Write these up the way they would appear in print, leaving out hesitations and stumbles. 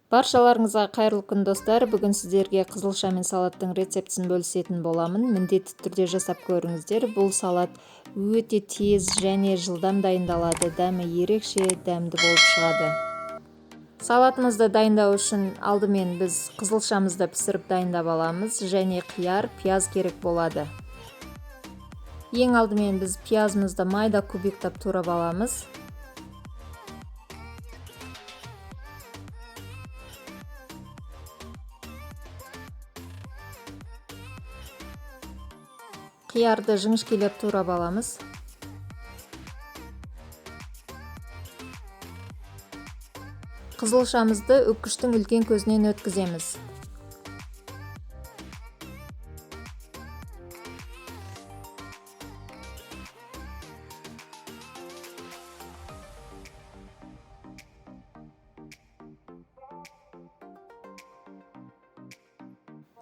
Баршаларыңызға қайырлы күн достар. Бүгін сіздерге қызылша мен салаттың рецептісін бөлісетін боламын. Міндетті түрде жасап көріңіздер. Бұл салат өте тез және жылдам дайындалады. Дәмі ерекше дәмді болып шығады. Салатымызды дайындау үшін алдымен біз қызылшамызды пісіріп дайындап аламыз және қияр, пияз керек болады. Ең алдымен біз пиязымызды майда кубиктап турап аламыз. Қиярды жіңішкелеп турап аламыз. Қызылшамызды үккіштің үлкен көзінен өткіземіз.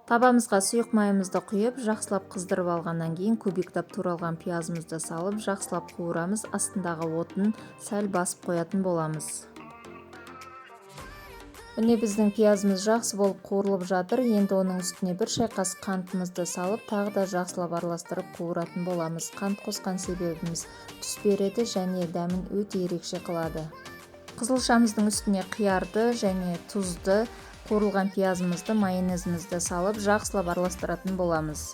Табамызға сұйық майымызды құйып, жақсылап қыздырып алғаннан кейін кубиктап туралған пиязымызды салып, жақсылап қуырамыз. Астындағы отын сәл басып қоятын боламыз. Міне біздің пиязымыз жақсы болып қуырылып жатыр. Енді оның үстіне бір шай қасық қантымызды салып, тағы да жақсылап араластырып қуыратын боламыз. Қант қосқан себебіміз түс береді және дәмін өте ерекше қылады. Қызылшамыздың үстіне қиярды және тұзды, қуырылған пиязымызды, майонезімізді салып, жақсылап араластыратын боламыз.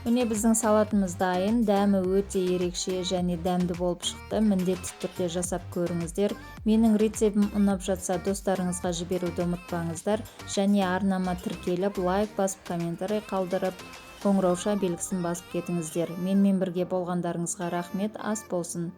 Міне біздің салатымыз дайын. Дәмі өте ерекше және дәмді болып шықты. Міндетті түрде жасап көріңіздер. Менің рецептім ұнап жатса, достарыңызға жіберуді ұмытпаңыздар. Және арнама тіркеліп, лайк басып, комментарий қалдырып, қоңырауша белгісін басып кетіңіздер. Менімен бірге болғандарыңызға рахмет. Ас болсын.